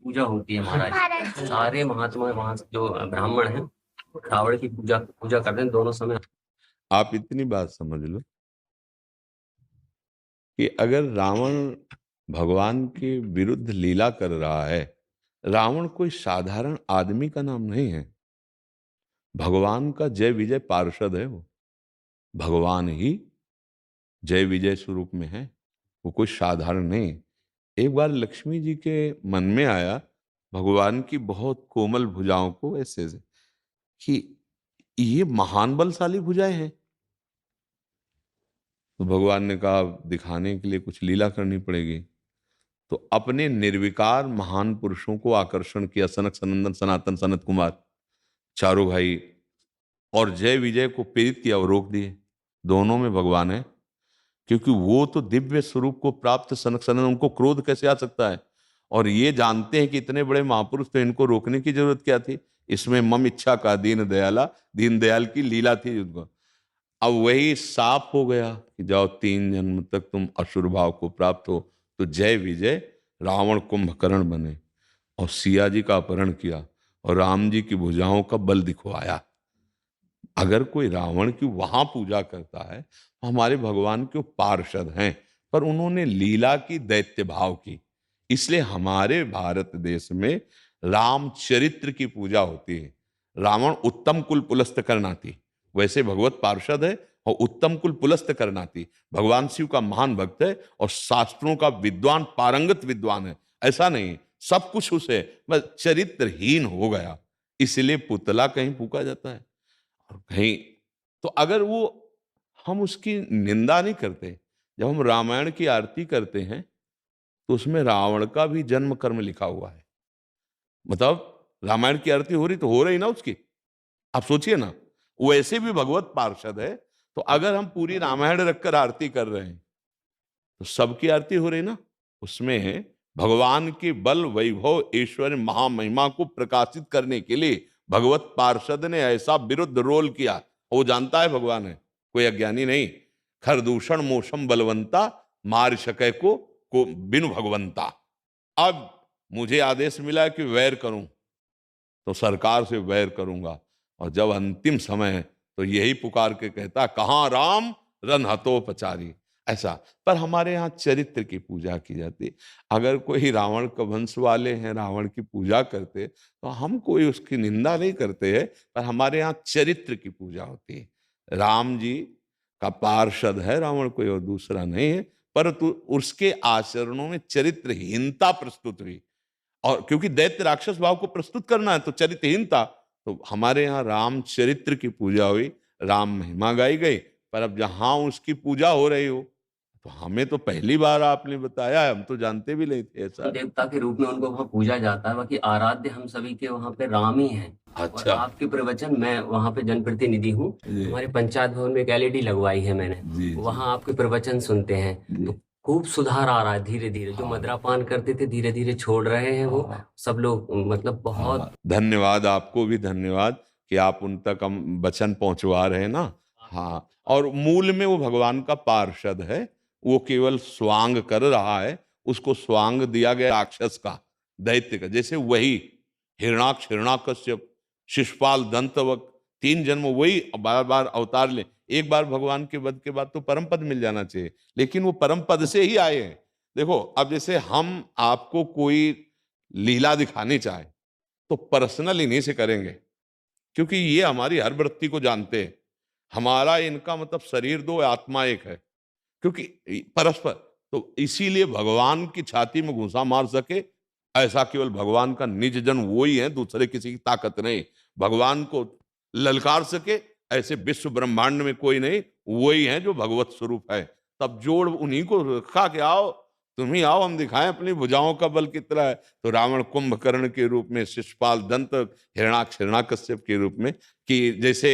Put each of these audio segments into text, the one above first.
पूजा होती है महाराज। सारे महात्मा वहां जो ब्राह्मण हैं रावण की पूजा पूजा करते हैं दोनों समय। आप इतनी बात समझ लो कि अगर रावण भगवान के विरुद्ध लीला कर रहा है, रावण कोई साधारण आदमी का नाम नहीं है। भगवान का जय विजय पार्षद है वो। भगवान ही जय विजय स्वरूप में है, वो कोई साधारण नहीं। एक बार लक्ष्मी जी के मन में आया भगवान की बहुत कोमल भुजाओं को ऐसे से कि ये महान बलशाली भुजाएं हैं। तो भगवान ने कहा दिखाने के लिए कुछ लीला करनी पड़ेगी। तो अपने निर्विकार महान पुरुषों को आकर्षण किया, सनक सनंदन सनातन सनत कुमार चारों भाई, और जय विजय को प्रेरित किया और रोक दिए। दोनों में भगवान है, क्योंकि वो तो दिव्य स्वरूप को प्राप्त सनक सनंदन, उनको क्रोध कैसे आ सकता है। और ये जानते हैं कि इतने बड़े महापुरुष, तो इनको रोकने की जरूरत क्या थी। इसमें मम इच्छा का दीन दयाला, दीन दयाल की लीला थी उनको। अब वही साफ हो गया कि जाओ 3 जन्म तक तुम असुर भाव को प्राप्त हो। तो जय विजय रावण कुंभकर्ण बने और सिया जी का अपहरण किया और राम जी की भुजाओं का बल दिखवाया। अगर कोई रावण की वहां पूजा करता है तो हमारे भगवान के वो पार्षद हैं, पर उन्होंने लीला की, दैत्य भाव की। इसलिए हमारे भारत देश में रामचरित्र की पूजा होती है। रावण उत्तम कुल पुलस्त करनाती, वैसे भगवत पार्षद है और उत्तम कुल पुलस्त करनाती। भगवान शिव का महान भक्त है और शास्त्रों का विद्वान, पारंगत विद्वान है। ऐसा नहीं सब कुछ उसे, बस चरित्रहीन हो गया, इसलिए पुतला कहीं फूका जाता है और कहीं। तो अगर वो, हम उसकी निंदा नहीं करते। जब हम रामायण की आरती करते हैं तो उसमें रावण का भी जन्म कर्म लिखा हुआ है। मतलब रामायण की आरती हो रही तो हो रही ना उसकी, आप सोचिए ना। वैसे भी भगवत पार्षद है, तो अगर हम पूरी रामायण रखकर आरती कर रहे हैं तो सबकी आरती हो रही ना। उसमें भगवान के बल, वैभव, ऐश्वर्य, महामहिमा को प्रकाशित करने के लिए भगवत पार्षद ने ऐसा विरुद्ध रोल किया। वो जानता है भगवान है, कोई अज्ञानी नहीं। खरदूषण मोशम बलवंता, मार सके को बिनु भगवंता। अब मुझे आदेश मिला है कि वैर करूं तो सरकार से वैर करूंगा, और जब अंतिम समय है तो यही पुकार के कहता कहां राम रन हतोपचारी। ऐसा, पर हमारे यहाँ चरित्र की पूजा की जाती है। अगर कोई रावण का वंश वाले हैं, रावण की पूजा करते तो हम कोई उसकी निंदा नहीं करते हैं, पर हमारे यहाँ चरित्र की पूजा होती है। राम जी का पार्षद है रावण, कोई और दूसरा नहीं है, परंतु उसके आचरणों में चरित्रहीनता प्रस्तुत हुई। और क्योंकि दैत्य राक्षस भाव को प्रस्तुत करना है तो चरित्रहीनता, तो हमारे यहाँ रामचरित्र की पूजा हुई, राम महिमा गाई गई। पर अब जहां उसकी पूजा हो रही हो तो हमें तो पहली बार आपने बताया है, हम तो जानते भी नहीं थे ऐसा। देवता के रूप में उनको वहाँ पूजा जाता है, बाकी आराध्य हम सभी के वहाँ पे राम ही हैं। और अच्छा। आपके प्रवचन, मैं वहाँ पे जनप्रतिनिधि हूँ, जी हमारे पंचायत भवन में एक एलईडी लगवाई है मैंने। जी जी वहाँ आपके प्रवचन सुनते हैं जी। तो खूब सुधार आ रहा है धीरे धीरे। जो हाँ मद्रापान करते थे धीरे धीरे छोड़ रहे हैं वो हाँ सब लोग, मतलब बहुत। हाँ, धन्यवाद, आपको भी धन्यवाद कि आप उन तक हम वचन पहुंचवा रहे हैं ना। हाँ, और मूल में वो भगवान का पार्षद है, वो केवल स्वांग कर रहा है। उसको स्वांग दिया गया राक्षस का, दैत्य का। जैसे वही हिरणाक्ष, हिरणाकश्यप, शिशुपाल, दंतवक, 3 जन्म वही बार बार अवतार ले। एक बार भगवान के वध के बाद तो परम पद मिल जाना चाहिए, लेकिन वो परम पद से ही आए हैं। देखो, अब जैसे हम आपको कोई लीला दिखानी चाहे तो पर्सनल इन्हीं से करेंगे, क्योंकि ये हमारी हर वृत्ति को जानते हैं। हमारा इनका मतलब शरीर दो, आत्मा एक है, क्योंकि परस्पर। तो इसीलिए भगवान की छाती में घुसा मार सके ऐसा केवल भगवान का निज जन वो ही है, दूसरे किसी की ताकत नहीं। भगवान को ललकार सके ऐसे विश्व ब्रह्मांड में कोई नहीं, वही है जो भगवत स्वरूप है। तब जोड़ उन्हीं को रखा कि आओ, तुम ही आओ, हम दिखाएं अपनी भुजाओं का बल कितना है। तो रावण कुंभकर्ण के रूप में, शिशुपाल, दंत, हिरणाक्ष, हिरणाकश्यप के रूप में। कि जैसे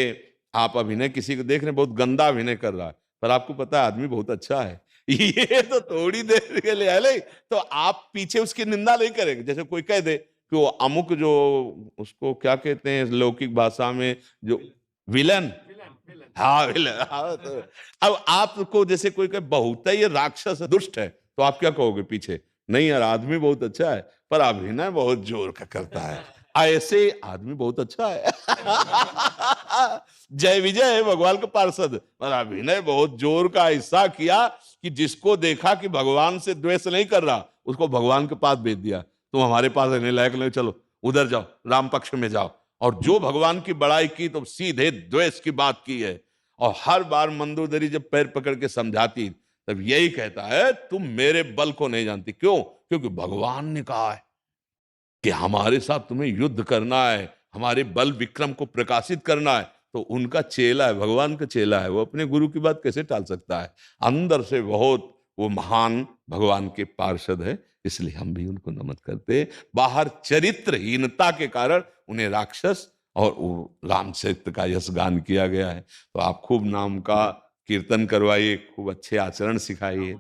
आप अभिनय किसी को देख रहे हैं, बहुत गंदा अभिनय कर रहा है, पर आपको पता है आदमी बहुत अच्छा है। ये तो थोड़ी देर के लिए है, तो आप पीछे उसकी निंदा नहीं करेंगे। जैसे कोई कह दे कि वो अमुक, जो उसको क्या कहते हैं लौकिक भाषा में, जो विलन। हाँ विलन, हाँ, तो अब आपको जैसे कोई कहे बहुत है ये राक्षस है, दुष्ट है, तो आप क्या कहोगे पीछे नहीं यार, आदमी बहुत अच्छा है पर अभिनय बहुत जोर का करता है। ऐसे आदमी बहुत अच्छा है जय विजय है भगवान का पार्षद, पर अभिनय बहुत जोर का ऐसा किया कि जिसको देखा कि भगवान से द्वेष नहीं कर रहा, उसको भगवान के पास भेज दिया, तुम हमारे पास रहने लायक नहीं, चलो उधर जाओ, राम पक्ष में जाओ। और जो भगवान की बड़ाई की तो सीधे द्वेष की बात की है। और हर बार मंदोदरी जब पैर पकड़ के समझाती तब यही कहता है, तुम मेरे बल को नहीं जानती। क्यों? क्योंकि भगवान ने कहा है कि हमारे साथ तुम्हें युद्ध करना है, हमारे बल विक्रम को प्रकाशित करना है। तो उनका चेला है, भगवान का चेला है, वो अपने गुरु की बात कैसे टाल सकता है? अंदर से बहुत वो महान भगवान के पार्षद है, इसलिए हम भी उनको नमन करते हैं। बाहर चरित्रहीनता के कारण उन्हें राक्षस और वो रामचरित्र का यश गान किया गया है। तो आप खूब नाम का कीर्तन करवाइए, खूब अच्छे आचरण सिखाइए।